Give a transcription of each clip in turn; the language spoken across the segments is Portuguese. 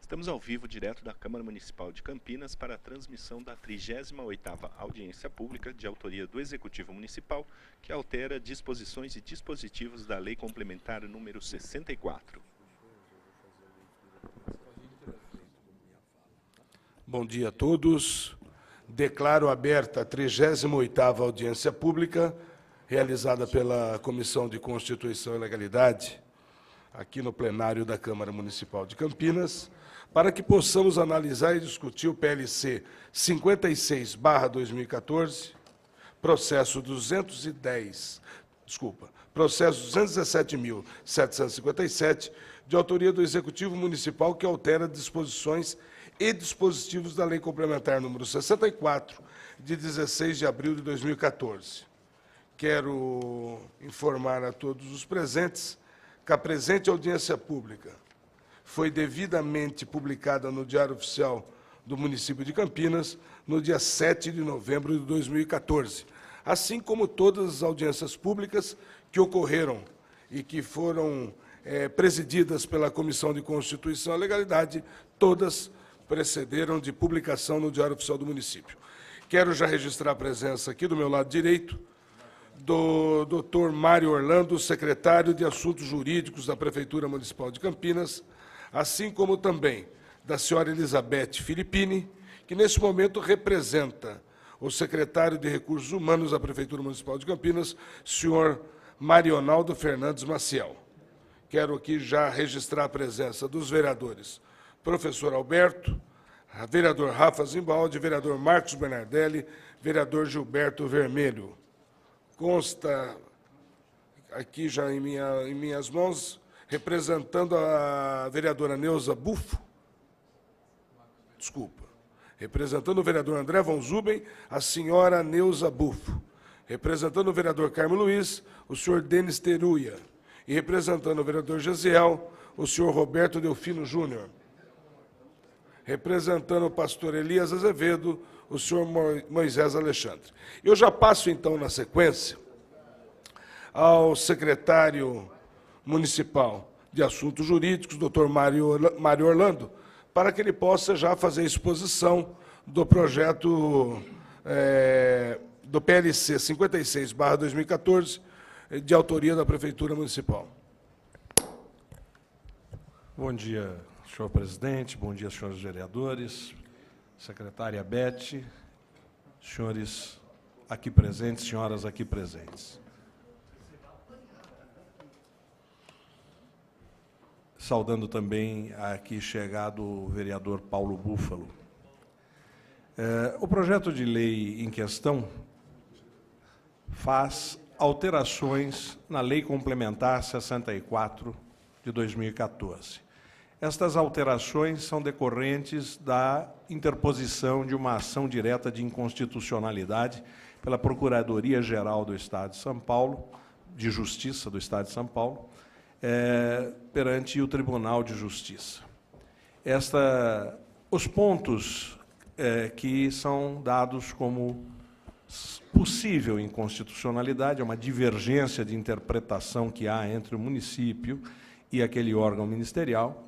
Estamos ao vivo, direto da Câmara Municipal de Campinas, para a transmissão da 38ª audiência pública de autoria do Executivo Municipal, que altera disposições e dispositivos da Lei Complementar número 64. Bom dia a todos. Declaro aberta a 38ª audiência pública, realizada pela Comissão de Constituição e Legalidade, aqui no plenário da Câmara Municipal de Campinas, para que possamos analisar e discutir o PLC 56/2014, processo 217.757, de autoria do Executivo Municipal, que altera disposições e dispositivos da Lei Complementar número 64, de 16 de abril de 2014. Quero informar a todos os presentes que a presente audiência pública foi devidamente publicada no Diário Oficial do município de Campinas, no dia 7 de novembro de 2014, assim como todas as audiências públicas que ocorreram e que foram presididas pela Comissão de Constituição e Legalidade, todas precederam de publicação no Diário Oficial do município. Quero já registrar a presença aqui do meu lado direito do Dr. Mário Orlando, secretário de Assuntos Jurídicos da Prefeitura Municipal de Campinas, assim como também da senhora Elizabeth Filippini, que nesse momento representa o secretário de Recursos Humanos da Prefeitura Municipal de Campinas, senhor Marionaldo Fernandes Maciel. Quero aqui já registrar a presença dos vereadores professor Alberto, vereador Rafa Zimbaldi, vereador Marcos Bernardelli, vereador Gilberto Vermelho. Consta aqui já em minhas mãos, representando a vereadora Neuza Buffo, representando o vereador André Von Zuben, a senhora Neuza Buffo, representando o vereador Carmo Luiz, o senhor Denis Teruia, e representando o vereador Gesiel, o senhor Roberto Delfino Júnior, representando o pastor Elias Azevedo, o senhor Moisés Alexandre. Eu já passo, então, na sequência, ao secretário municipal de Assuntos Jurídicos, doutor Mário Orlando, para que ele possa já fazer a exposição do projeto do PLC 56/2014, de autoria da Prefeitura Municipal. Bom dia, senhor presidente, bom dia, senhores vereadores, secretária Beth, senhores aqui presentes, senhoras aqui presentes. Saudando também aqui chegado o vereador Paulo Búfalo. O projeto de lei em questão faz alterações na Lei Complementar 64 de 2014. Estas alterações são decorrentes da interposição de uma ação direta de inconstitucionalidade pela Procuradoria-Geral do Estado de São Paulo, de Justiça do Estado de São Paulo, perante o Tribunal de Justiça. Os pontos que são dados como possível inconstitucionalidade, é uma divergência de interpretação que há entre o município e aquele órgão ministerial,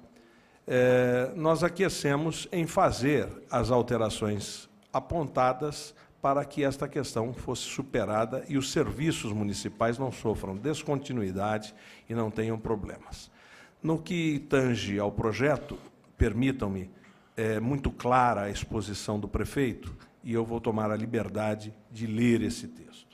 nós aquecemos em fazer as alterações apontadas para que esta questão fosse superada e os serviços municipais não sofram descontinuidade e não tenham problemas. No que tange ao projeto, permitam-me, muito clara a exposição do prefeito, e eu vou tomar a liberdade de ler esse texto.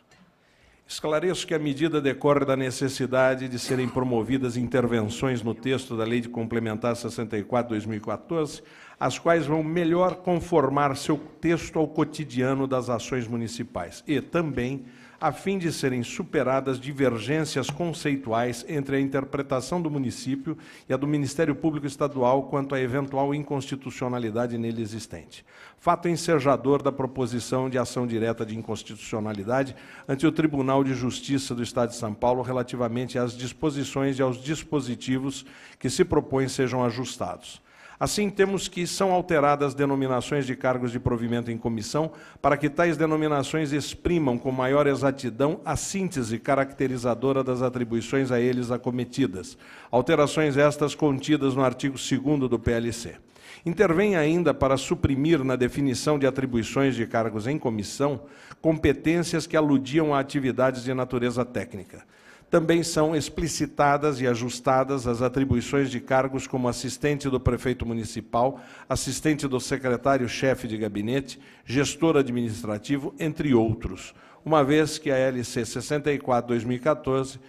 Esclareço que a medida decorre da necessidade de serem promovidas intervenções no texto da Lei de Complementar 64/2014, as quais vão melhor conformar seu texto ao cotidiano das ações municipais e também a fim de serem superadas divergências conceituais entre a interpretação do município e a do Ministério Público Estadual quanto à eventual inconstitucionalidade nele existente. Fato ensejador da proposição de ação direta de inconstitucionalidade ante o Tribunal de Justiça do Estado de São Paulo relativamente às disposições e aos dispositivos que se propõem sejam ajustados. Assim, temos que são alteradas denominações de cargos de provimento em comissão para que tais denominações exprimam com maior exatidão a síntese caracterizadora das atribuições a eles acometidas. Alterações estas contidas no artigo 2º do PLC. Intervém ainda para suprimir na definição de atribuições de cargos em comissão competências que aludiam a atividades de natureza técnica. Também são explicitadas e ajustadas as atribuições de cargos como assistente do prefeito municipal, assistente do secretário-chefe de gabinete, gestor administrativo, entre outros, uma vez que a LC 64/2014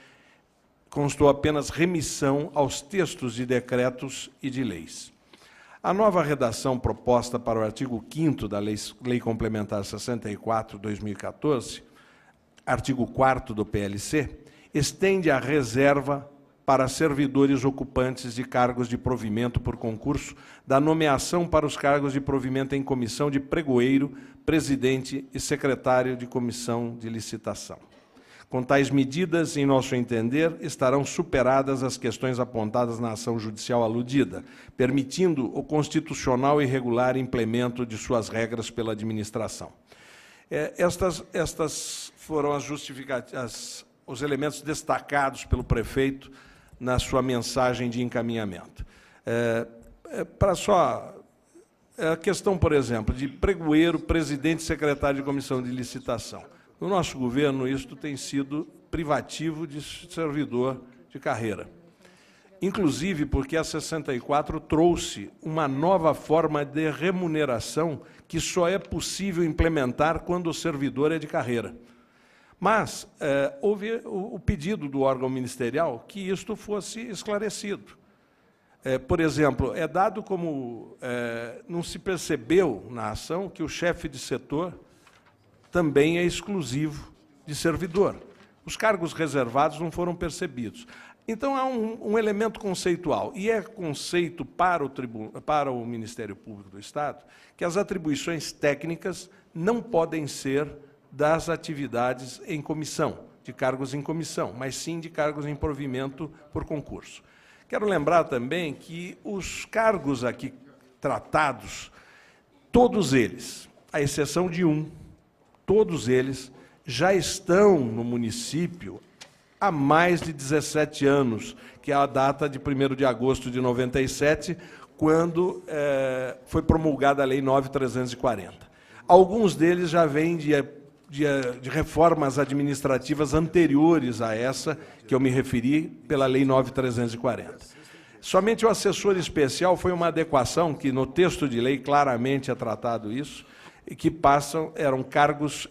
constou apenas remissão aos textos de decretos e de leis. A nova redação proposta para o artigo 5º da Lei Complementar 64/2014, artigo 4º do PLC, estende a reserva para servidores ocupantes de cargos de provimento por concurso da nomeação para os cargos de provimento em comissão de pregoeiro, presidente e secretário de comissão de licitação. Com tais medidas, em nosso entender, estarão superadas as questões apontadas na ação judicial aludida, permitindo o constitucional e regular implemento de suas regras pela administração. Estas foram as justificativas, os elementos destacados pelo prefeito na sua mensagem de encaminhamento. Para só a questão, por exemplo, de pregoeiro, presidente e secretário de comissão de licitação. No nosso governo, isto tem sido privativo de servidor de carreira. Inclusive porque a 64 trouxe uma nova forma de remuneração que só é possível implementar quando o servidor é de carreira. Mas houve o pedido do órgão ministerial que isto fosse esclarecido. Por exemplo, é dado como não se percebeu na ação que o chefe de setor também é exclusivo de servidor. Os cargos reservados não foram percebidos. Então, há um elemento conceitual, e é conceito para o Ministério Público do Estado, que as atribuições técnicas não podem ser das atividades em comissão, de cargos em comissão, mas sim de cargos em provimento por concurso. Quero lembrar também que os cargos aqui tratados, todos eles, à exceção de um, todos eles já estão no município há mais de 17 anos, que é a data de 1º de agosto de 97, quando foi promulgada a Lei 9.340. Alguns deles já vêm de reformas administrativas anteriores a essa, que eu me referi, pela Lei 9.340. Somente o assessor especial foi uma adequação, que no texto de lei claramente é tratado isso, e que eram cargos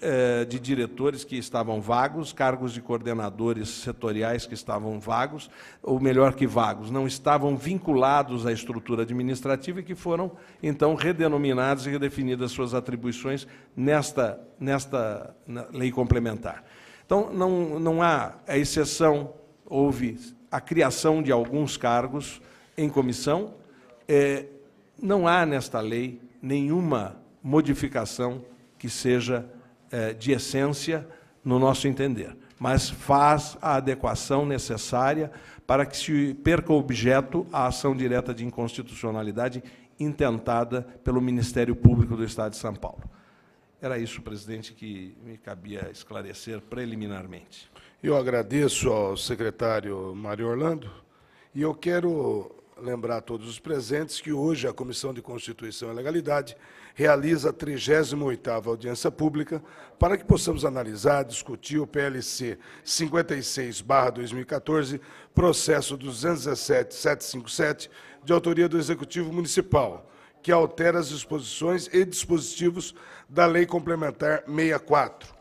de diretores que estavam vagos, cargos de coordenadores setoriais que estavam vagos, ou melhor que vagos, não estavam vinculados à estrutura administrativa e que foram, então, redenominados e redefinidas suas atribuições nesta lei complementar. Então, não há, a exceção, houve a criação de alguns cargos em comissão, não há nesta lei nenhuma modificação que seja de essência no nosso entender, mas faz a adequação necessária para que se perca o objeto a ação direta de inconstitucionalidade intentada pelo Ministério Público do Estado de São Paulo. Era isso, presidente, que me cabia esclarecer preliminarmente. Eu agradeço ao secretário Mário Orlando e eu quero lembrar a todos os presentes que hoje a Comissão de Constituição e Legalidade realiza a 38ª audiência pública para que possamos analisar, discutir o PLC 56/2014, processo 217.757, de autoria do Executivo Municipal, que altera as disposições e dispositivos da Lei Complementar 64.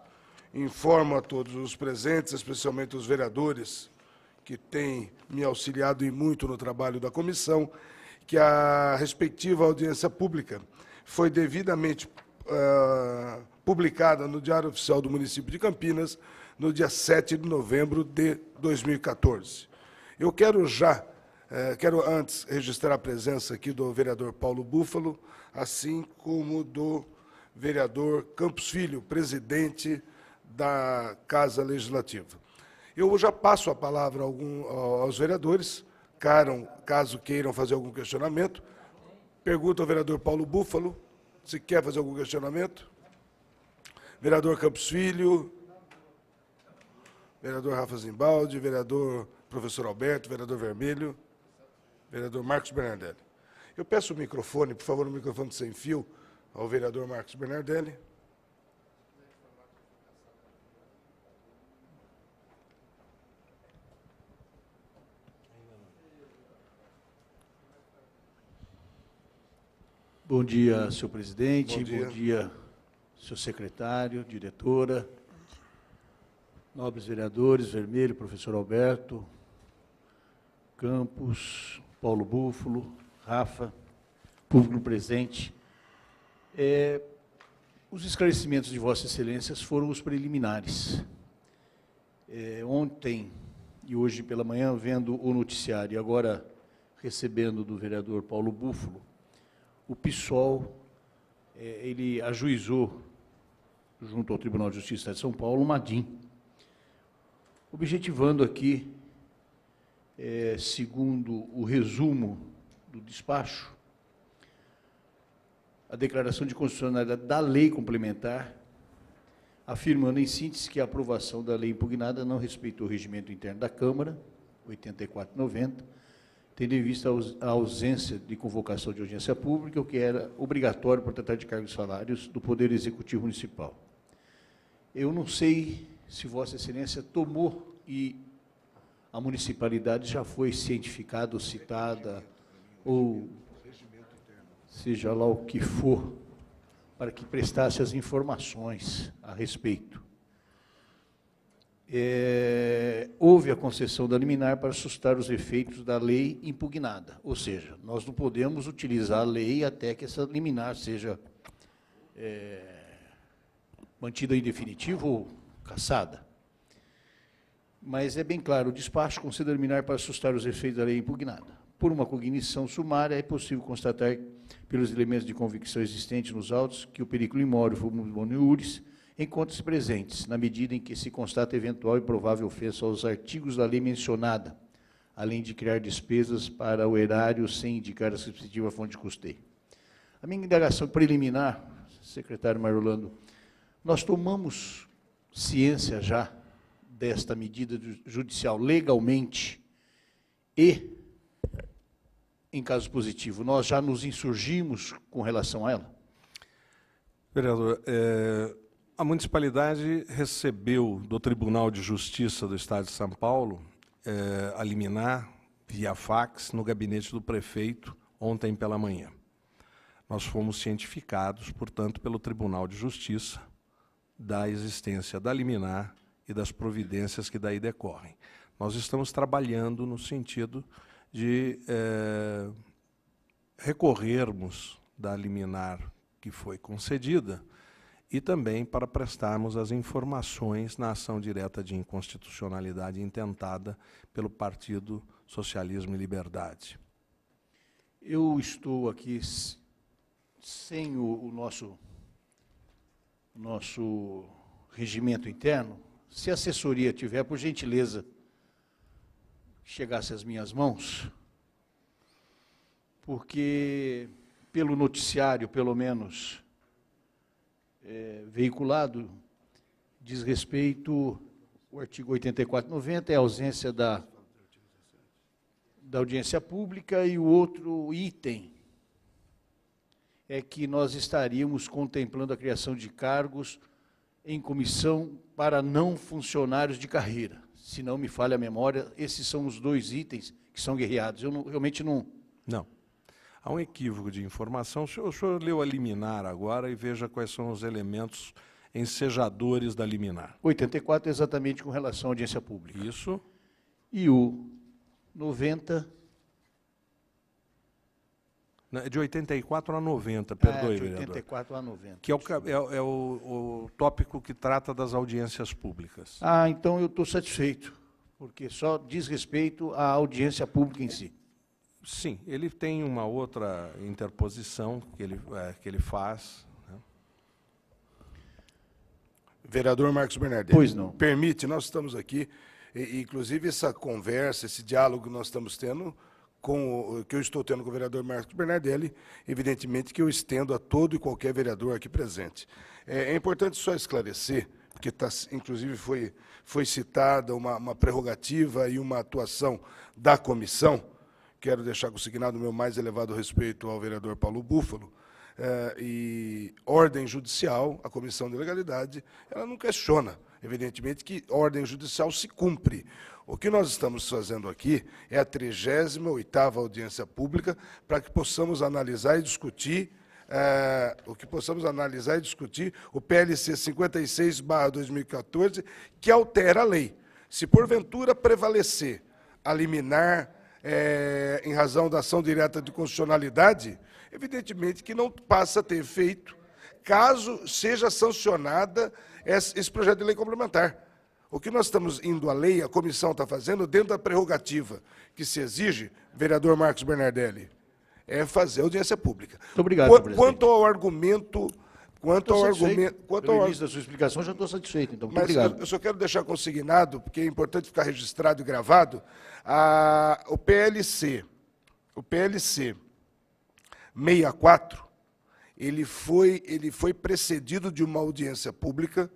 Informo a todos os presentes, especialmente os vereadores, que têm me auxiliado e muito no trabalho da comissão, que a respectiva audiência pública foi devidamente publicada no Diário Oficial do Município de Campinas, no dia 7 de novembro de 2014. Eu quero antes registrar a presença aqui do vereador Paulo Búfalo, assim como do vereador Campos Filho, presidente da Casa Legislativa. Eu já passo a palavra aos vereadores, caso queiram fazer algum questionamento. Pergunto ao vereador Paulo Búfalo se quer fazer algum questionamento. Vereador Campos Filho, vereador Rafa Zimbaldi, vereador professor Alberto, vereador Vermelho, vereador Marcos Bernardelli. Eu peço o microfone, por favor, o microfone sem fio, ao vereador Marcos Bernardelli. Bom dia, senhor presidente. Bom dia, senhor secretário, diretora, nobres vereadores, Vermelho, professor Alberto, Campos, Paulo Búfalo, Rafa, público presente. Os esclarecimentos de Vossas Excelências foram os preliminares. Ontem e hoje pela manhã, vendo o noticiário e agora recebendo do vereador Paulo Búfalo, o PSOL, ele ajuizou, junto ao Tribunal de Justiça de São Paulo, uma DIN, objetivando aqui, segundo o resumo do despacho, a declaração de constitucionalidade da lei complementar, afirmando em síntese que a aprovação da lei impugnada não respeitou o regimento interno da Câmara, 84/90, tendo em vista a ausência de convocação de audiência pública, o que era obrigatório para tratar de cargos e salários do Poder Executivo Municipal. Eu não sei se Vossa Excelência tomou e a municipalidade já foi cientificada ou citada, ou seja lá o que for, para que prestasse as informações a respeito. Houve a concessão da liminar para sustar os efeitos da lei impugnada, ou seja, nós não podemos utilizar a lei até que essa liminar seja mantida em definitivo ou cassada. Mas é bem claro, o despacho concede a liminar para sustar os efeitos da lei impugnada. Por uma cognição sumária, é possível constatar, pelos elementos de convicção existentes nos autos, que o periculo imóvel fumulone iuris encontra-se presentes, na medida em que se constata eventual e provável ofensa aos artigos da lei mencionada, além de criar despesas para o erário sem indicar a respectiva fonte de custeio. A minha indagação preliminar, secretário Marolando, nós tomamos ciência já desta medida judicial legalmente e, em caso positivo, nós já nos insurgimos com relação a ela? Vereador, a municipalidade recebeu do Tribunal de Justiça do Estado de São Paulo a liminar via fax no gabinete do prefeito ontem pela manhã. Nós fomos cientificados, portanto, pelo Tribunal de Justiça da existência da liminar e das providências que daí decorrem. Nós estamos trabalhando no sentido de recorrermos da liminar que foi concedida e também para prestarmos as informações na ação direta de inconstitucionalidade intentada pelo Partido Socialismo e Liberdade. Eu estou aqui sem o nosso regimento interno. Se a assessoria tiver, por gentileza, chegasse às minhas mãos, porque pelo noticiário, pelo menos, veiculado, diz respeito, o artigo 84/90 é a ausência da audiência pública, e o outro item é que nós estaríamos contemplando a criação de cargos em comissão para não funcionários de carreira. Se não me falha a memória, esses são os dois itens que são guerreados. Eu realmente não... Não. Há um equívoco de informação. O senhor leu a liminar agora e veja quais são os elementos ensejadores da liminar. 84 exatamente com relação à audiência pública. Isso. E o 90... De 84 a 90, perdoe, de vereador. 84 a 90. Que é o tópico que trata das audiências públicas. Ah, então eu estou satisfeito, porque só diz respeito à audiência pública em si. Sim, ele tem uma outra interposição que ele faz. Né? Vereador Marcos Bernardelli. Pois não. Permite, nós estamos aqui, inclusive essa conversa, esse diálogo que nós estamos tendo, que eu estou tendo com o vereador Marcos Bernardelli, evidentemente que eu estendo a todo e qualquer vereador aqui presente. É importante só esclarecer, porque inclusive foi citada uma prerrogativa e uma atuação da comissão, quero deixar consignado o meu mais elevado respeito ao vereador Paulo Búfalo, e ordem judicial, a Comissão de Legalidade, ela não questiona, evidentemente, que ordem judicial se cumpre. O que nós estamos fazendo aqui é a 38ª audiência pública para que possamos analisar e discutir o PLC 56/2014, que altera a lei. Se porventura prevalecer a liminar em razão da ação direta de constitucionalidade, evidentemente que não passa a ter efeito caso seja sancionada esse projeto de lei complementar. O que nós estamos indo à lei, a comissão está fazendo, dentro da prerrogativa que se exige, vereador Marcos Bernardelli, é fazer audiência pública. Muito obrigado, presidente. Quanto ao argumento... Pelo início da sua explicação, já estou satisfeito, então, muito obrigado. Eu só quero deixar consignado, porque é importante ficar registrado e gravado, o PLC 64, ele foi precedido de uma audiência pública.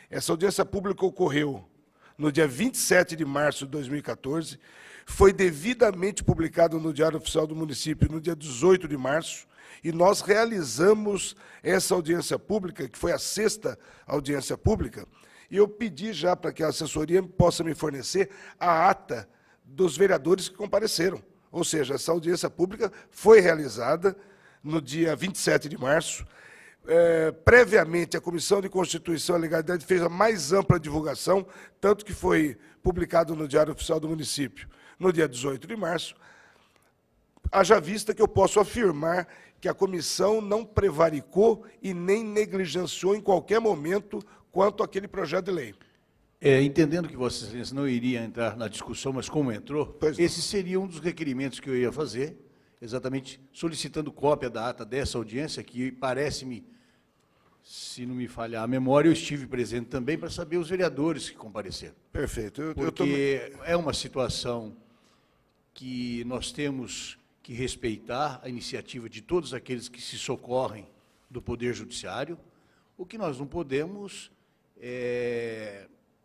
Essa audiência pública ocorreu no dia 27 de março de 2014, foi devidamente publicado no Diário Oficial do Município no dia 18 de março, e nós realizamos essa audiência pública, que foi a 6ª audiência pública, e eu pedi já para que a assessoria possa me fornecer a ata dos vereadores que compareceram. Ou seja, essa audiência pública foi realizada no dia 27 de março. Previamente, a Comissão de Constituição e Legalidade fez a mais ampla divulgação, tanto que foi publicado no Diário Oficial do Município no dia 18 de março, haja vista que eu posso afirmar que a comissão não prevaricou e nem negligenciou em qualquer momento quanto àquele projeto de lei. Entendendo que Vossa Excelência não iria entrar na discussão, mas como entrou, esse seria um dos requerimentos que eu ia fazer, exatamente solicitando cópia da ata dessa audiência, que parece-me, se não me falhar a memória, eu estive presente também para saber os vereadores que compareceram. Perfeito. Porque é uma situação que nós temos que respeitar a iniciativa de todos aqueles que se socorrem do Poder Judiciário. O que nós não podemos,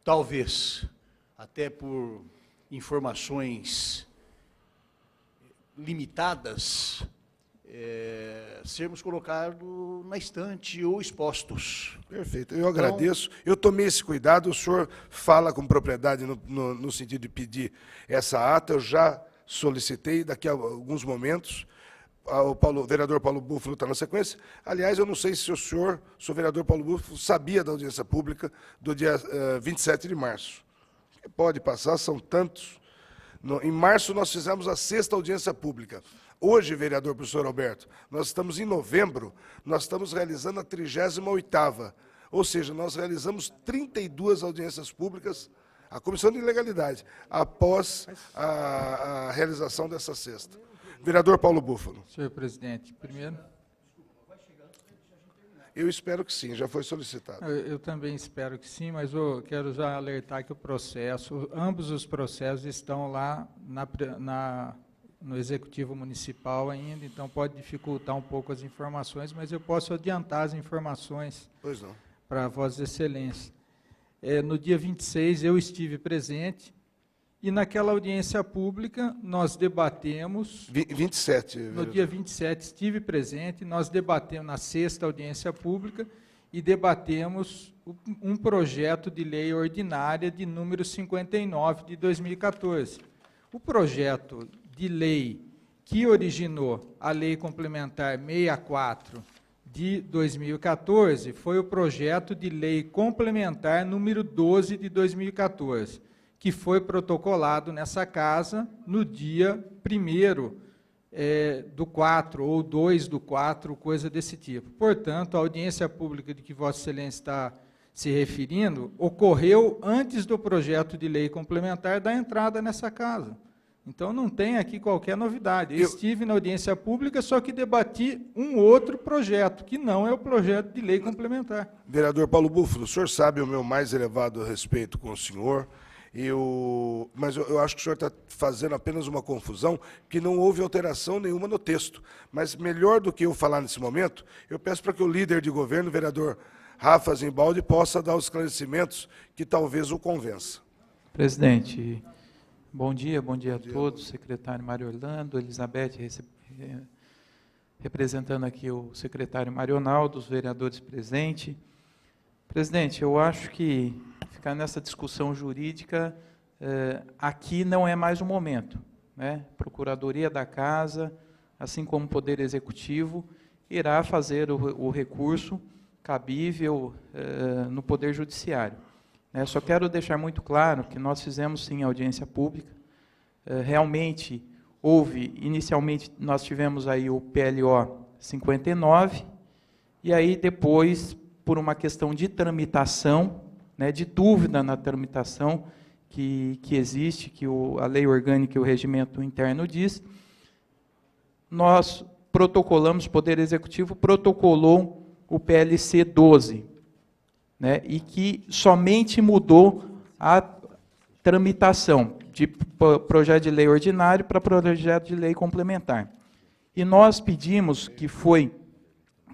talvez, até por informações limitadas, sermos colocados na estante ou expostos. Perfeito, eu agradeço. Eu tomei esse cuidado, o senhor fala com propriedade no sentido de pedir essa ata, eu já solicitei, daqui a alguns momentos, o vereador Paulo Búfalo está na sequência. Aliás, eu não sei se o vereador Paulo Búfalo, sabia da audiência pública do dia 27 de março. Pode passar, são tantos. Em março, nós fizemos a 6ª audiência pública. Hoje, vereador professor Alberto, nós estamos em novembro, nós estamos realizando a 38ª. Ou seja, nós realizamos 32 audiências públicas, a Comissão de Legalidade, após a realização dessa 6ª. Vereador Paulo Búfalo. Senhor presidente, primeiro... Eu espero que sim, já foi solicitado. Eu também espero que sim, mas eu quero já alertar que o processo, ambos os processos estão lá no Executivo Municipal ainda, então pode dificultar um pouco as informações, mas eu posso adiantar as informações para Vossa Excelência. No dia 26, eu estive presente, e naquela audiência pública, nós debatemos... 27. No dia 27, estive presente, nós debatemos na 6ª audiência pública, e debatemos um projeto de lei ordinária de número 59 de 2014. O projeto de lei que originou a Lei Complementar 64 de 2014 foi o projeto de lei complementar número 12 de 2014, que foi protocolado nessa casa no dia 1º do 4, ou 2 do 4, coisa desse tipo. Portanto, a audiência pública de que Vossa Excelência está se referindo ocorreu antes do projeto de lei complementar da entrada nessa casa. Então, não tem aqui qualquer novidade. Eu estive na audiência pública, só que debati um outro projeto, que não é o projeto de lei complementar. Vereador Paulo Búfalo, o senhor sabe o meu mais elevado respeito com o senhor, mas eu acho que o senhor está fazendo apenas uma confusão, que não houve alteração nenhuma no texto. Mas, melhor do que eu falar nesse momento, eu peço para que o líder de governo, o vereador Rafa Zimbaldi, possa dar os esclarecimentos que talvez o convença. Presidente... Bom dia a todos, secretário Mário Orlando, Elizabeth, representando aqui o secretário Marionaldo, os vereadores presentes. Presidente, eu acho que ficar nessa discussão jurídica, aqui não é mais o momento, né? Procuradoria da Casa, assim como o Poder Executivo, irá fazer o recurso cabível no Poder Judiciário. Só quero deixar muito claro que nós fizemos, sim, audiência pública. Realmente, inicialmente, nós tivemos aí o PLO 59, e aí depois, por uma questão de tramitação, de dúvida na tramitação que existe, que a lei orgânica e o regimento interno diz, nós protocolamos, o Poder Executivo protocolou o PLC 12, e que somente mudou a tramitação de projeto de lei ordinário para projeto de lei complementar. E nós pedimos que foi,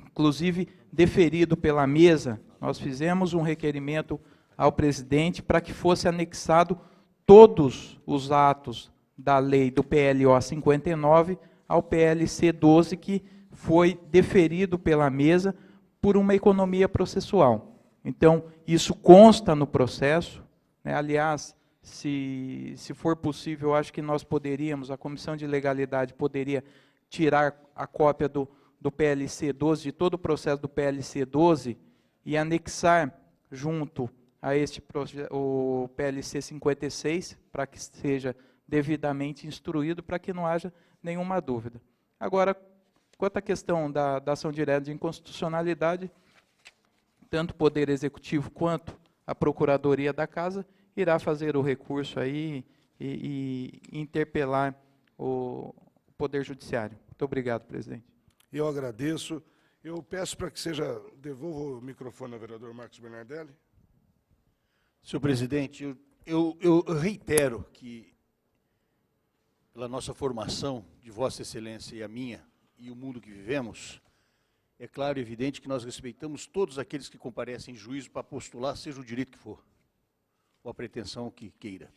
inclusive, deferido pela mesa, nós fizemos um requerimento ao presidente para que fosse anexado todos os atos da lei do PLO 59 ao PLC 12, que foi deferido pela mesa por uma economia processual. Então, isso consta no processo, aliás, se for possível, eu acho que nós poderíamos, a Comissão de Legalidade poderia tirar a cópia do PLC 12, de todo o processo do PLC 12, e anexar junto a o PLC 56, para que seja devidamente instruído, para que não haja nenhuma dúvida. Agora, quanto à questão da ação direta de inconstitucionalidade, tanto o Poder Executivo quanto a Procuradoria da Casa irá fazer o recurso aí e interpelar o Poder Judiciário. Muito obrigado, presidente. Eu agradeço. Eu peço para que devolva o microfone ao vereador Marcos Bernardelli. Senhor presidente, eu reitero que, pela nossa formação de Vossa Excelência e a minha, e o mundo que vivemos, é claro e evidente que nós respeitamos todos aqueles que comparecem em juízo para postular, seja o direito que for, ou a pretensão que queira.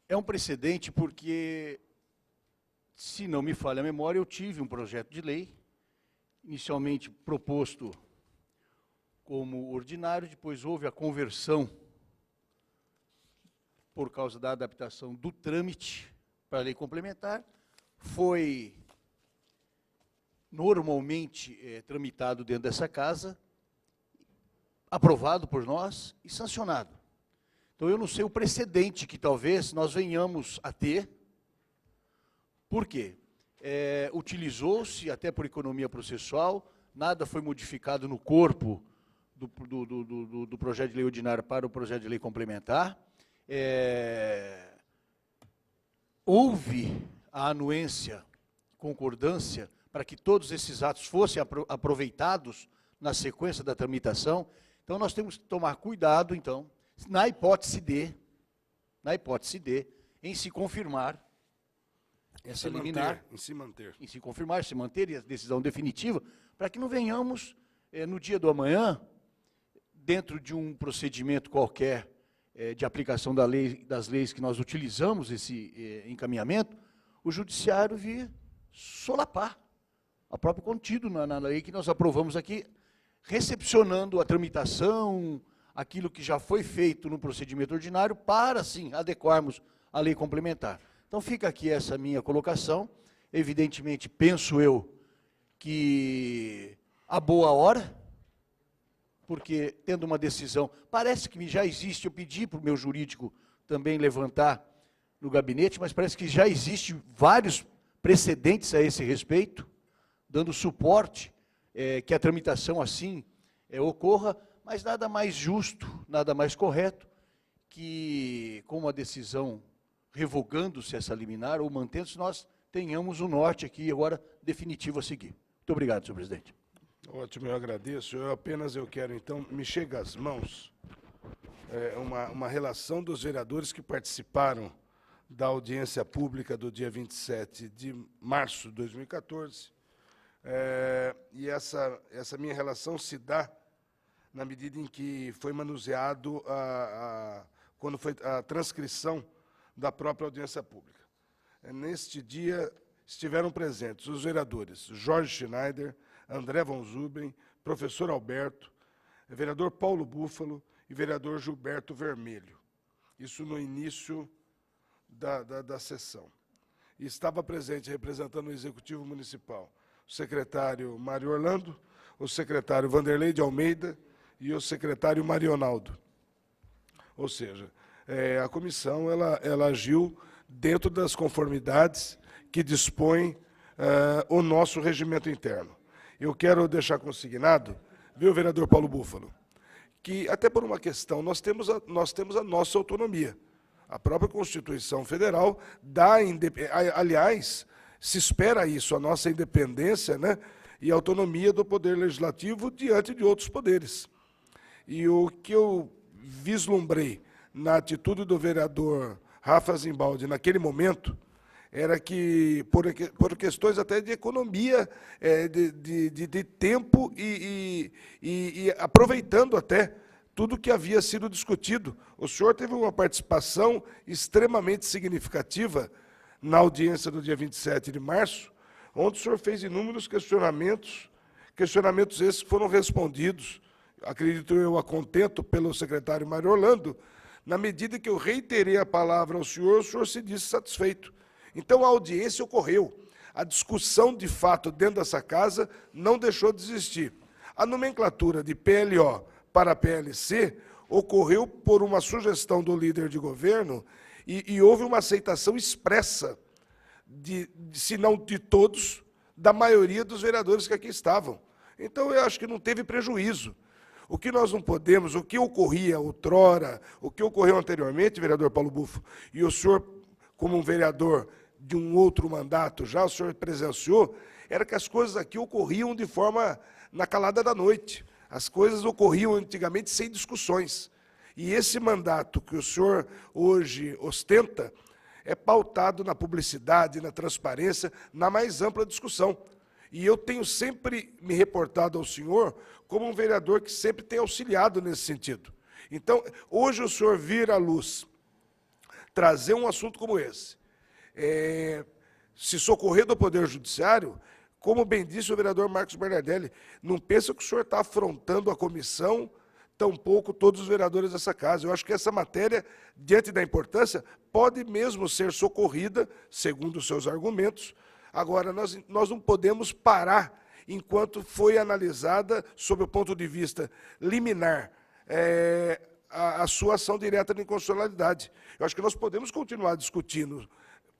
É um precedente porque, se não me falha a memória, eu tive um projeto de lei, inicialmente proposto como ordinário, depois houve a conversão, por causa da adaptação do trâmite para a lei complementar, foi normalmente tramitado dentro dessa casa, aprovado por nós e sancionado. Então, eu não sei o precedente que talvez nós venhamos a ter. Por quê? Utilizou-se, até por economia processual, nada foi modificado no corpo do projeto de lei ordinário para o projeto de lei complementar. Houve a anuência, concordância, para que todos esses atos fossem aproveitados na sequência da tramitação. Então, nós temos que tomar cuidado, então, na hipótese de, em se confirmar essa liminar, em se manter e a decisão definitiva, para que não venhamos, no dia do amanhã, dentro de um procedimento qualquer de aplicação das leis que nós utilizamos, esse encaminhamento, o judiciário vir solapar o próprio contido na lei que nós aprovamos aqui, recepcionando a tramitação, aquilo que já foi feito no procedimento ordinário, para, sim, adequarmos a lei complementar. Então, fica aqui essa minha colocação. Evidentemente, penso eu que a boa hora, porque tendo uma decisão, parece que já existe, eu pedi para o meu jurídico também levantar no gabinete, mas parece que já existe vários precedentes a esse respeito, dando suporte que a tramitação assim ocorra, mas nada mais justo, nada mais correto que, com uma decisão revogando-se essa liminar ou mantendo-se, nós tenhamos o norte aqui agora definitivo a seguir. Muito obrigado, senhor presidente. Ótimo, eu agradeço. Eu quero, então, me chega às mãos uma relação dos vereadores que participaram da audiência pública do dia 27 de março de 2014. E essa minha relação se dá na medida em que foi manuseado quando foi a transcrição da própria audiência pública. Neste dia estiveram presentes os vereadores Jorge Schneider, André von Zuben, professor Alberto, vereador Paulo Búfalo e vereador Gilberto Vermelho. Isso no início da sessão. E estava presente, representando o Executivo Municipal, o secretário Mário Orlando, o secretário Vanderlei de Almeida e o secretário Marionaldo. Ou seja, a comissão ela agiu dentro das conformidades que dispõe o nosso regimento interno. Eu quero deixar consignado, viu, vereador Paulo Búfalo, que, até por uma questão, nós temos a nossa autonomia. A própria Constituição Federal dá, aliás, se espera isso, a nossa independência, né, e autonomia do Poder Legislativo diante de outros poderes. E o que eu vislumbrei na atitude do vereador Rafa Zimbaldi naquele momento era que, por questões até de economia, de tempo e aproveitando até tudo que havia sido discutido. O senhor teve uma participação extremamente significativa na audiência do dia 27 de março, onde o senhor fez inúmeros questionamentos esses que foram respondidos, acredito eu, a contento pelo secretário Mário Orlando. Na medida que eu reiterei a palavra ao senhor, o senhor se disse satisfeito. Então, a audiência ocorreu. A discussão, de fato, dentro dessa casa não deixou de existir. A nomenclatura de PLO para PLC ocorreu por uma sugestão do líder de governo e houve uma aceitação expressa, se não de todos, da maioria dos vereadores que aqui estavam. Então, eu acho que não teve prejuízo. O que nós não podemos, o que ocorria outrora, o que ocorreu anteriormente, vereador Paulo Búfalo, e o senhor, como um vereador de um outro mandato já, o senhor presenciou, era que as coisas aqui ocorriam de forma na calada da noite. As coisas ocorriam antigamente sem discussões. E esse mandato que o senhor hoje ostenta é pautado na publicidade, na transparência, na mais ampla discussão. E eu tenho sempre me reportado ao senhor como um vereador que sempre tem auxiliado nesse sentido. Então, hoje o senhor vir à luz, trazer um assunto como esse, se socorrer do Poder Judiciário, como bem disse o vereador Marcos Bernardelli, não pensa que o senhor está afrontando a comissão, tampouco todos os vereadores dessa casa. Eu acho que essa matéria, diante da importância, pode mesmo ser socorrida, segundo os seus argumentos. Agora, nós não podemos parar enquanto foi analisada, sob o ponto de vista liminar, a sua ação direta de inconstitucionalidade. Eu acho que nós podemos continuar discutindo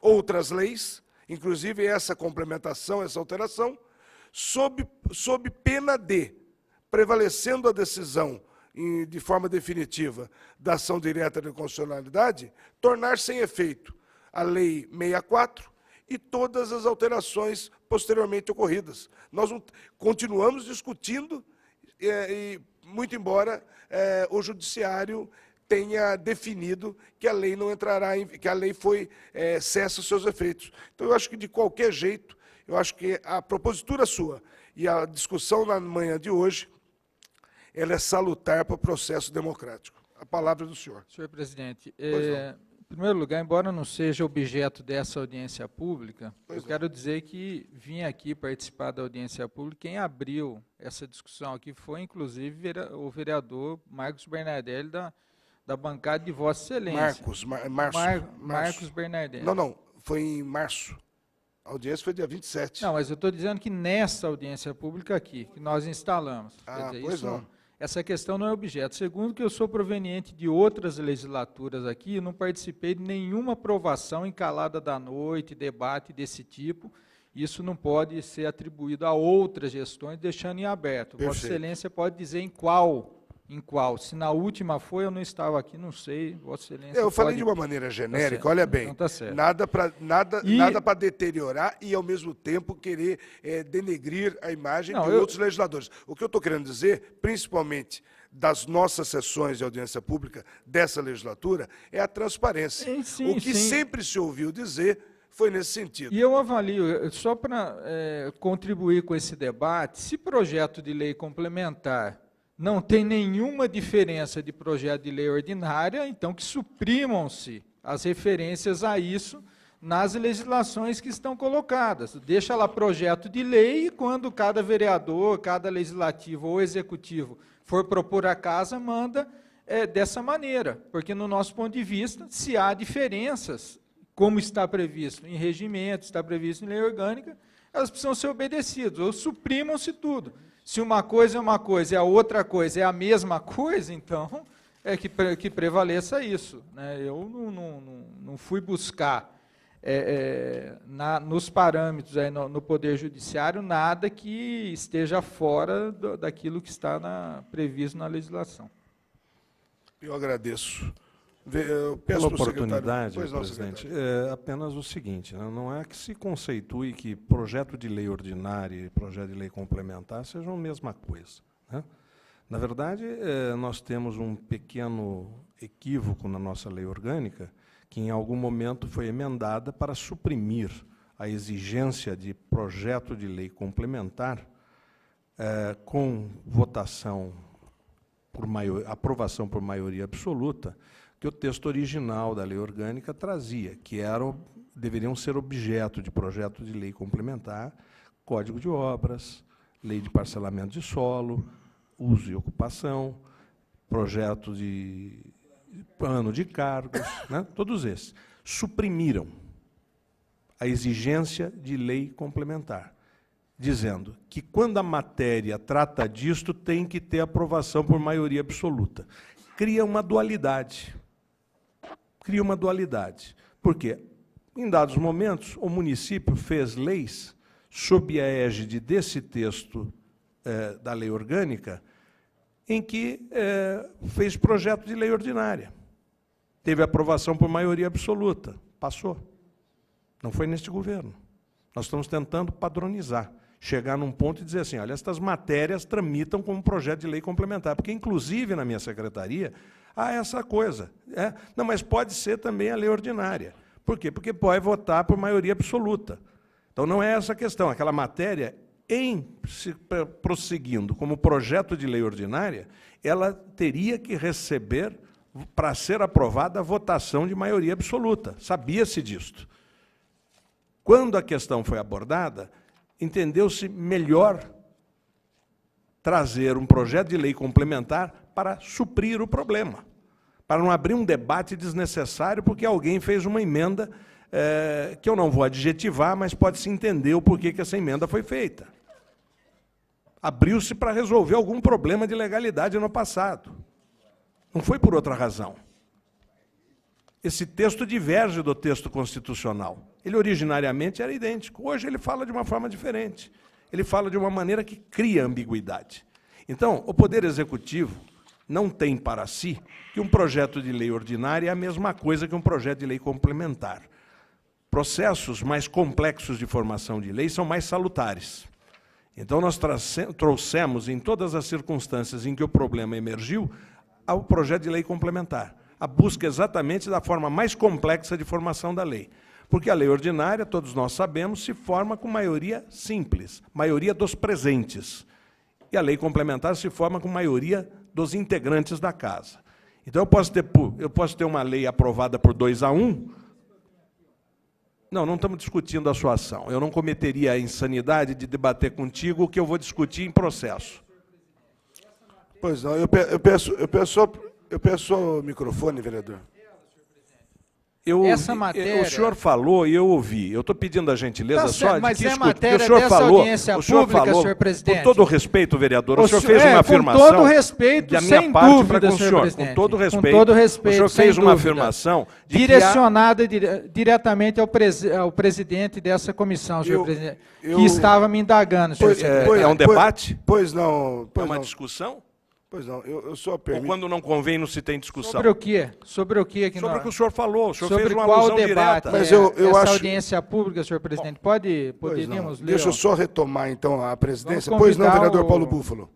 outras leis, inclusive essa complementação, essa alteração, sob pena de, prevalecendo a decisão de forma definitiva da ação direta de inconstitucionalidade, tornar sem efeito a Lei 64 e todas as alterações posteriormente ocorridas. Nós continuamos discutindo, e muito embora o Judiciário tenha definido que a lei não entrará, que a lei cessa os seus efeitos. Então, eu acho que, de qualquer jeito, eu acho que a propositura sua e a discussão na manhã de hoje, ela é salutar para o processo democrático. A palavra é do senhor. Senhor presidente, em primeiro lugar, embora não seja objeto dessa audiência pública, eu quero dizer que vim aqui participar da audiência pública. Quem abriu essa discussão aqui foi, inclusive, o vereador Marcos Bernardelli, da bancada de Vossa Excelência. Marcos Bernardelli. Não, foi em março. A audiência foi dia 27. Não, mas eu estou dizendo que nessa audiência pública aqui, que nós instalamos. Ah, dizer, pois não. Essa questão não é objeto. Segundo, que eu sou proveniente de outras legislaturas aqui, eu não participei de nenhuma aprovação em calada da noite, debate desse tipo. Isso não pode ser atribuído a outras gestões, deixando em aberto. Perfeito. Vossa Excelência pode dizer em qual. Se na última foi, eu não estava aqui, não sei. Vossa Excelência eu falei de uma maneira genérica, olha bem, então tá certo. Nada para deteriorar e, ao mesmo tempo, querer denegrir a imagem de outros legisladores. O que eu estou querendo dizer, principalmente das nossas sessões de audiência pública dessa legislatura, é a transparência. Sim, o que sempre se ouviu dizer foi nesse sentido. E eu avalio, só para contribuir com esse debate, se projeto de lei complementar não tem nenhuma diferença de projeto de lei ordinária, então que suprimam-se as referências a isso nas legislações que estão colocadas. Deixa lá projeto de lei e quando cada vereador, cada legislativo ou executivo for propor a casa, manda dessa maneira, porque no nosso ponto de vista, se há diferenças, como está previsto em regimento, está previsto em lei orgânica, elas precisam ser obedecidas, ou suprimam-se tudo. Se uma coisa é uma coisa e a outra coisa é a mesma coisa, então que prevaleça isso, né? Eu não fui buscar nos parâmetros no Poder Judiciário nada que esteja fora daquilo que está previsto na legislação. Eu agradeço. Eu peço pela oportunidade, presidente, apenas o seguinte, né, não é que se conceitue que projeto de lei ordinária e projeto de lei complementar sejam a mesma coisa, né? Na verdade, nós temos um pequeno equívoco na nossa lei orgânica, que em algum momento foi emendada para suprimir a exigência de projeto de lei complementar com votação aprovação por maioria absoluta, que o texto original da lei orgânica trazia, que deveriam ser objeto de projeto de lei complementar, Código de Obras, Lei de Parcelamento de Solo, Uso e Ocupação, projeto de plano de cargos, né? Todos esses. Suprimiram a exigência de lei complementar, dizendo que, quando a matéria trata disto, tem que ter aprovação por maioria absoluta. Cria uma dualidade. Cria uma dualidade. Por quê? Em dados momentos, o município fez leis sob a égide desse texto da lei orgânica, em que fez projeto de lei ordinária. Teve aprovação por maioria absoluta. Passou. Não foi neste governo. Nós estamos tentando padronizar, chegar num ponto e dizer assim, olha, estas matérias tramitam como projeto de lei complementar, porque, inclusive, na minha secretaria, há essa coisa. Não, mas pode ser também a lei ordinária. Por quê? Porque pode votar por maioria absoluta. Então, não é essa a questão. Aquela matéria, prosseguindo como projeto de lei ordinária, ela teria que receber, para ser aprovada, a votação de maioria absoluta. Sabia-se disto. Quando a questão foi abordada, entendeu-se melhor trazer um projeto de lei complementar para suprir o problema, para não abrir um debate desnecessário, porque alguém fez uma emenda que eu não vou adjetivar, mas pode-se entender o porquê que essa emenda foi feita. Abriu-se para resolver algum problema de legalidade no passado. Não foi por outra razão. Esse texto diverge do texto constitucional. Ele originariamente era idêntico. Hoje ele fala de uma forma diferente. Ele fala de uma maneira que cria ambiguidade. Então, o Poder Executivo não tem para si que um projeto de lei ordinária é a mesma coisa que um projeto de lei complementar. Processos mais complexos de formação de lei são mais salutares. Então, nós trouxemos, em todas as circunstâncias em que o problema emergiu, ao projeto de lei complementar. A busca exatamente da forma mais complexa de formação da lei. Porque a lei ordinária, todos nós sabemos, se forma com maioria simples, maioria dos presentes. E a lei complementar se forma com maioria dos integrantes da casa. Então, eu posso ter uma lei aprovada por 2-1. Não estamos discutindo a sua ação. Eu não cometeria a insanidade de debater contigo o que eu vou discutir em processo. Pois não, eu peço só o microfone, vereador. Essa matéria... O senhor falou e eu ouvi. Eu estou pedindo a gentileza só de mas que escute. Matéria o senhor falou, audiência pública, senhor presidente. Com todo o respeito, vereador, o senhor fez uma afirmação. Com todo respeito, da minha sem parte dúvida, para com o senhor. presidente. Com todo respeito. Com todo respeito, o senhor fez uma afirmação de direcionada diretamente ao presidente dessa comissão, senhor presidente, que estava me indagando, senhor presidente. É um debate? Pois não. É uma discussão? Pois não, eu só permito... Ou quando não convém, não se tem discussão? Sobre o quê? Sobre o quê? Sobre o que o senhor falou. O senhor sobre fez uma qual alusão debate? direta. Mas eu essa acho... audiência pública, senhor presidente, poderíamos ler? Deixa eu só retomar, então, a presidência. Pois não, vereador Paulo Búfalo.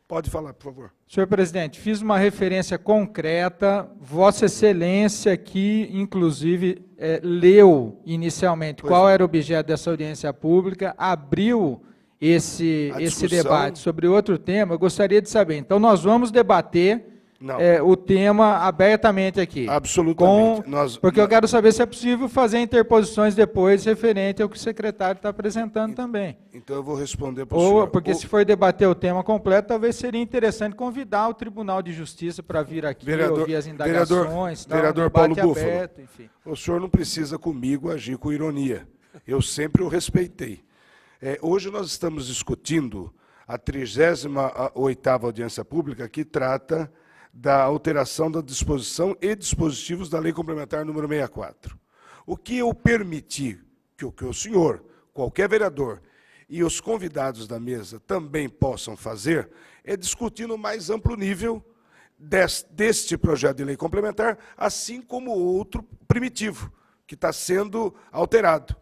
Pode falar, por favor. Senhor presidente, fiz uma referência concreta. Vossa Excelência aqui, inclusive, leu inicialmente qual era o objeto dessa audiência pública, abriu esse debate sobre outro tema. Eu gostaria de saber. Então, nós vamos debater Não. o tema abertamente aqui. Absolutamente. Porque eu quero saber se é possível fazer interposições depois referente ao que o secretário está apresentando também. Então eu vou responder para o senhor. Porque se for debater o tema completo, talvez seria interessante convidar o Tribunal de Justiça para vir aqui, ouvir as indagações, vereador Paulo Búfalo, aberto, enfim. O senhor não precisa comigo agir com ironia. Eu sempre o respeitei. Hoje nós estamos discutindo a 38ª audiência pública, que trata da alteração da disposição e dispositivos da Lei Complementar número 64. O que eu permiti que o senhor, qualquer vereador, e os convidados da mesa também possam fazer, é discutir no mais amplo nível deste projeto de lei complementar, assim como o outro primitivo, que está sendo alterado.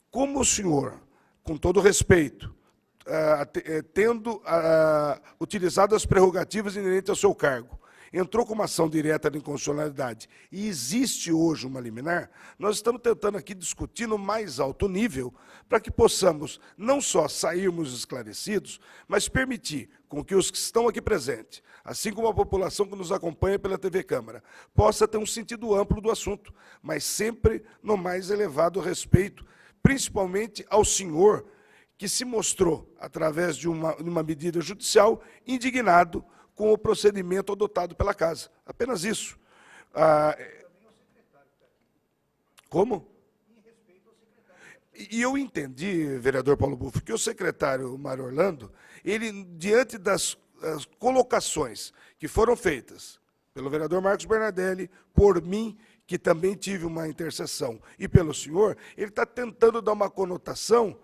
Como o senhor, com todo respeito, tendo utilizado as prerrogativas inerentes ao seu cargo, entrou com uma ação direta de inconstitucionalidade e existe hoje uma liminar, nós estamos tentando aqui discutir no mais alto nível para que possamos não só sairmos esclarecidos, mas permitir com que os que estão aqui presentes, assim como a população que nos acompanha pela TV Câmara, possa ter um sentido amplo do assunto, mas sempre no mais elevado respeito, principalmente ao senhor que se mostrou, através de uma medida judicial, indignado com o procedimento adotado pela Casa. Apenas isso. Como? E eu entendi, vereador Paulo Búfalo, que o secretário Mário Orlando, ele, diante das colocações que foram feitas pelo vereador Marcos Bernardelli, por mim, que também tive uma intercessão, e pelo senhor, ele está tentando dar uma conotação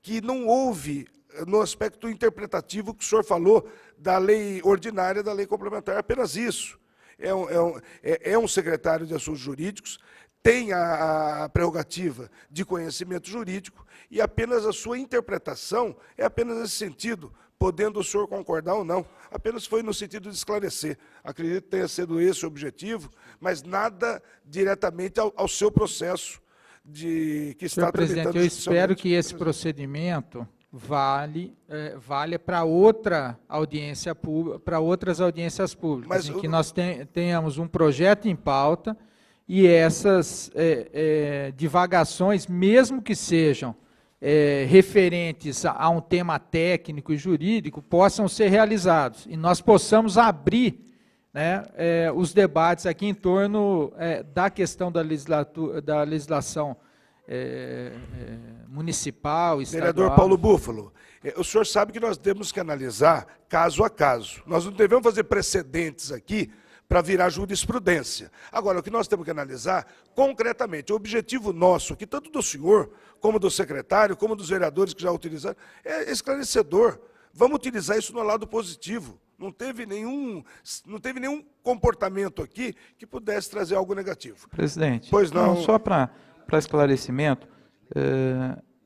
que não houve no aspecto interpretativo que o senhor falou da lei ordinária, da lei complementar. Apenas isso. É um secretário de assuntos jurídicos, tem a prerrogativa de conhecimento jurídico e apenas a sua interpretação é apenas nesse sentido, podendo o senhor concordar ou não. Apenas foi no sentido de esclarecer. Acredito que tenha sido esse o objetivo, mas nada diretamente ao seu processo que está tramitando. Presidente, eu espero que esse procedimento valha para outra audiência pública, para outras audiências públicas, em que nós tenhamos um projeto em pauta e essas divagações, mesmo que sejam referentes a um tema técnico e jurídico, possam ser realizados e nós possamos abrir, né, os debates aqui em torno da questão da legislação municipal, estadual. Vereador Paulo Búfalo, o senhor sabe que nós temos que analisar caso a caso. Nós não devemos fazer precedentes aqui para virar jurisprudência. Agora, o que nós temos que analisar concretamente, o objetivo nosso aqui, tanto do senhor, como do secretário, como dos vereadores que já utilizaram, é esclarecedor. Vamos utilizar isso no lado positivo. Não teve nenhum comportamento aqui que pudesse trazer algo negativo. Presidente, pois não, só para esclarecimento,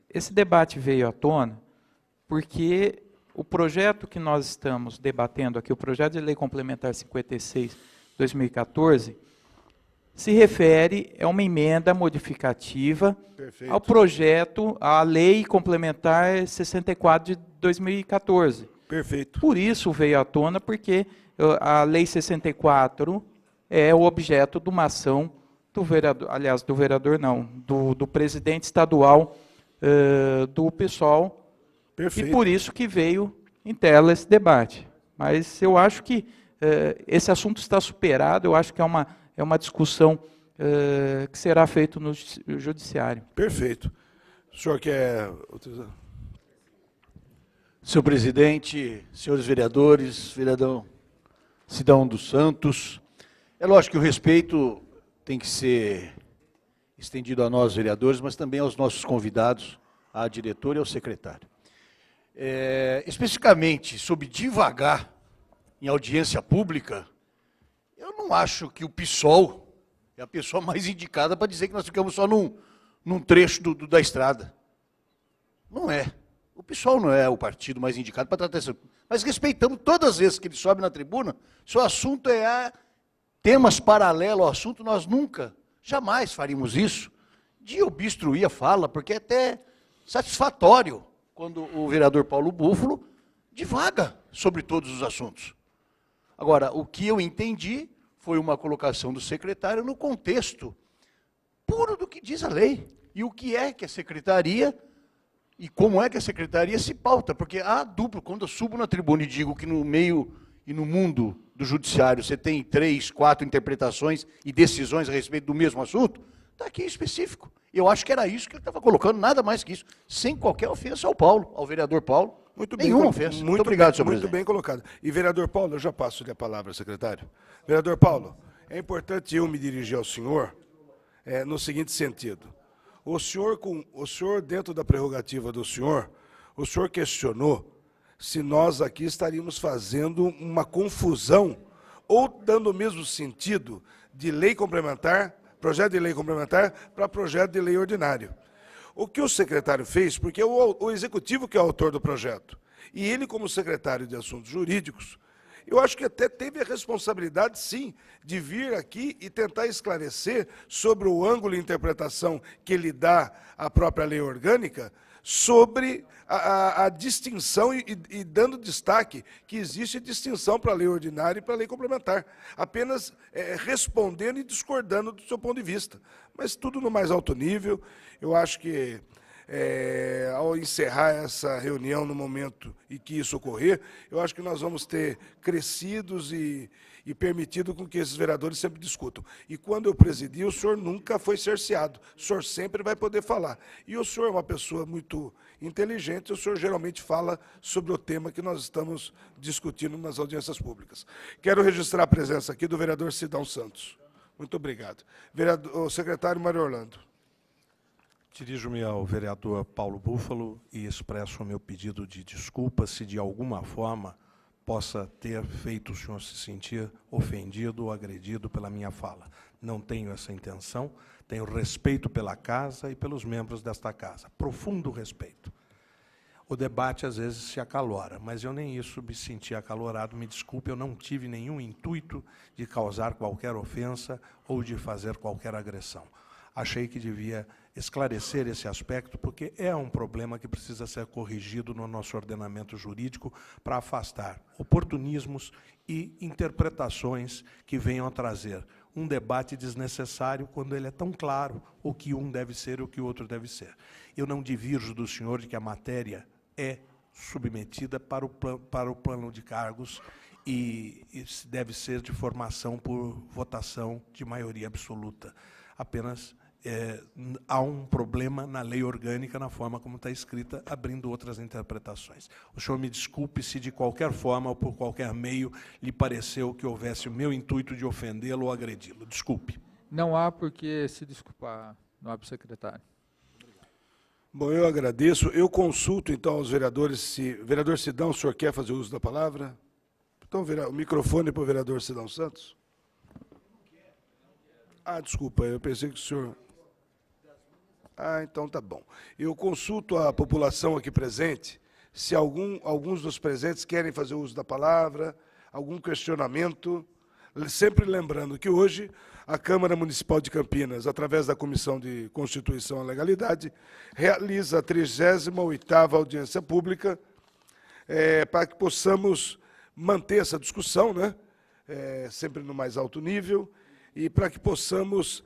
esse debate veio à tona porque o projeto que nós estamos debatendo aqui, o projeto de lei complementar 56/2014, se refere a uma emenda modificativa Perfeito. ao projeto, à lei complementar 64 de 2014. Perfeito. Por isso veio à tona, porque a lei 64 é o objeto de uma ação do vereador, aliás, do vereador não, do presidente estadual do PSOL. Perfeito. E por isso que veio em tela esse debate. Mas eu acho que esse assunto está superado, eu acho que é uma discussão que será feita no judiciário. Perfeito. O senhor quer utilizar? Senhor presidente, senhores vereadores, vereador Cidão dos Santos, é lógico que o respeito tem que ser estendido a nós, vereadores, mas também aos nossos convidados, à diretora e ao secretário. Especificamente sobre divagar em audiência pública, eu não acho que o PSOL é a pessoa mais indicada para dizer que nós ficamos só num trecho da estrada. Não é. O PSOL não é o partido mais indicado para tratar isso. Mas respeitamos todas as vezes que ele sobe na tribuna, se o assunto temas paralelos ao assunto, nós nunca, jamais faríamos isso, de obstruir a fala, porque é até satisfatório quando o vereador Paulo Búfalo divaga sobre todos os assuntos. Agora, o que eu entendi foi uma colocação do secretário no contexto puro do que diz a lei. E o que é que a secretaria, e como é que a secretaria se pauta. Porque há duplo, quando eu subo na tribuna e digo que no meio e no mundo do judiciário você tem 3, 4 interpretações e decisões a respeito do mesmo assunto, está aqui em específico. Eu acho que era isso que ele estava colocando, nada mais que isso, sem qualquer ofensa ao Paulo, ao vereador Paulo. Muito Nenhuma bem, ofensa. Muito obrigado, senhor presidente. Muito bem colocado. E, vereador Paulo, eu já passo-lhe a palavra, secretário. Vereador Paulo, é importante eu me dirigir ao senhor no seguinte sentido. O senhor, dentro da prerrogativa do senhor, o senhor questionou se nós aqui estaríamos fazendo uma confusão ou dando o mesmo sentido de lei complementar, projeto de lei complementar, para projeto de lei ordinário. O que o secretário fez, porque o executivo que é o autor do projeto, e ele como secretário de Assuntos Jurídicos, eu acho que até teve a responsabilidade, sim, de vir aqui e tentar esclarecer sobre o ângulo de interpretação que ele dá à própria lei orgânica, sobre a distinção e dando destaque que existe distinção para a lei ordinária e para a lei complementar, apenas respondendo e discordando do seu ponto de vista. Mas tudo no mais alto nível. Eu acho que, ao encerrar essa reunião no momento em que isso ocorrer, eu acho que nós vamos ter crescidos e permitido com que esses vereadores sempre discutam. E quando eu presidi, o senhor nunca foi cerceado, o senhor sempre vai poder falar. E o senhor é uma pessoa muito inteligente, o senhor geralmente fala sobre o tema que nós estamos discutindo nas audiências públicas. Quero registrar a presença aqui do vereador Sidão Santos. Muito obrigado. O secretário Mário Orlando. Dirijo-me ao vereador Paulo Búfalo e expresso o meu pedido de desculpa se de alguma forma possa ter feito o senhor se sentir ofendido ou agredido pela minha fala. Não tenho essa intenção, tenho respeito pela casa e pelos membros desta casa, profundo respeito. O debate às vezes se acalora, mas eu nem isso me senti acalorado, me desculpe, eu não tive nenhum intuito de causar qualquer ofensa ou de fazer qualquer agressão. Achei que devia esclarecer esse aspecto, porque é um problema que precisa ser corrigido no nosso ordenamento jurídico para afastar oportunismos e interpretações que venham a trazer um debate desnecessário quando ele é tão claro o que um deve ser e o que o outro deve ser. Eu não divirjo do senhor de que a matéria é submetida para o plano de cargos e deve ser de formação por votação de maioria absoluta. Apenas há um problema na lei orgânica, na forma como está escrita, abrindo outras interpretações. O senhor me desculpe se de qualquer forma ou por qualquer meio lhe pareceu que houvesse o meu intuito de ofendê-lo ou agredi-lo. Desculpe. Não há por que se desculpar, nobre secretário. Bom, eu agradeço. Eu consulto, então, aos vereadores. Vereador Sidão, o senhor quer fazer uso da palavra? Então, o microfone para o vereador Sidão Santos. Ah, desculpa, eu pensei que o senhor... Ah, então tá bom. Eu consulto a população aqui presente, se alguns dos presentes querem fazer uso da palavra, algum questionamento, sempre lembrando que hoje a Câmara Municipal de Campinas, através da Comissão de Constituição e Legalidade, realiza a 38ª audiência pública para que possamos manter essa discussão, né? Sempre no mais alto nível, e para que possamos,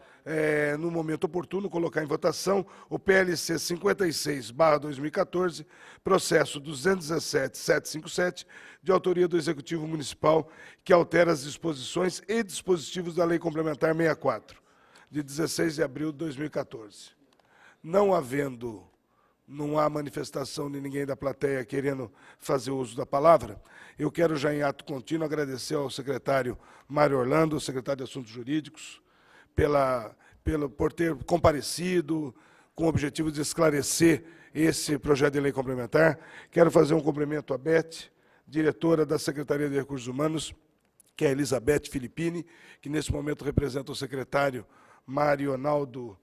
no momento oportuno, colocar em votação o PLC 56/2014, processo 217.757, de autoria do Executivo Municipal, que altera as disposições e dispositivos da Lei Complementar 64, de 16 de abril de 2014. Não há manifestação de ninguém da plateia querendo fazer uso da palavra, eu quero já em ato contínuo agradecer ao secretário Mário Orlando, secretário de Assuntos Jurídicos, por ter comparecido com o objetivo de esclarecer esse projeto de lei complementar. Quero fazer um cumprimento à Beth, diretora da Secretaria de Recursos Humanos, que é a Elizabeth Filippini, que nesse momento representa o secretário Marionaldo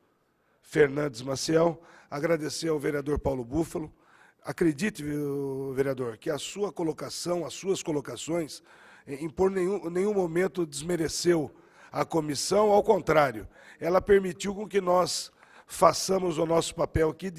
Fernandes Maciel. Agradecer ao vereador Paulo Búfalo. Acredite, vereador, que a sua colocação, as suas colocações, em nenhum momento desmereceu a comissão, ao contrário, ela permitiu com que nós façamos o nosso papel aqui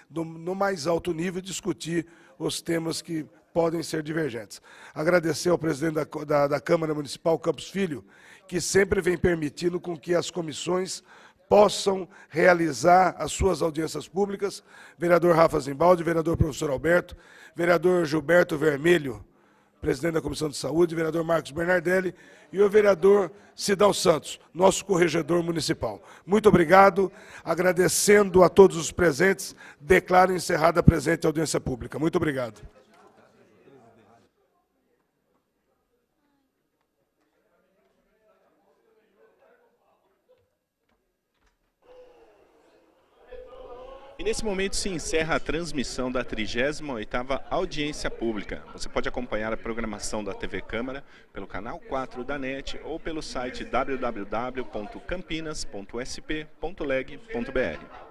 no mais alto nível, discutir os temas que podem ser divergentes. Agradecer ao presidente da Câmara Municipal, Campos Filho, que sempre vem permitindo com que as comissões possam realizar as suas audiências públicas. Vereador Rafa Zimbaldi, vereador professor Alberto, vereador Gilberto Vermelho, presidente da Comissão de Saúde, vereador Marcos Bernardelli e o vereador Cidal Santos, nosso corregedor municipal. Muito obrigado. Agradecendo a todos os presentes, declaro encerrada a presente audiência pública. Muito obrigado. E nesse momento se encerra a transmissão da 38ª audiência pública. Você pode acompanhar a programação da TV Câmara pelo canal 4 da NET ou pelo site www.campinas.sp.leg.br.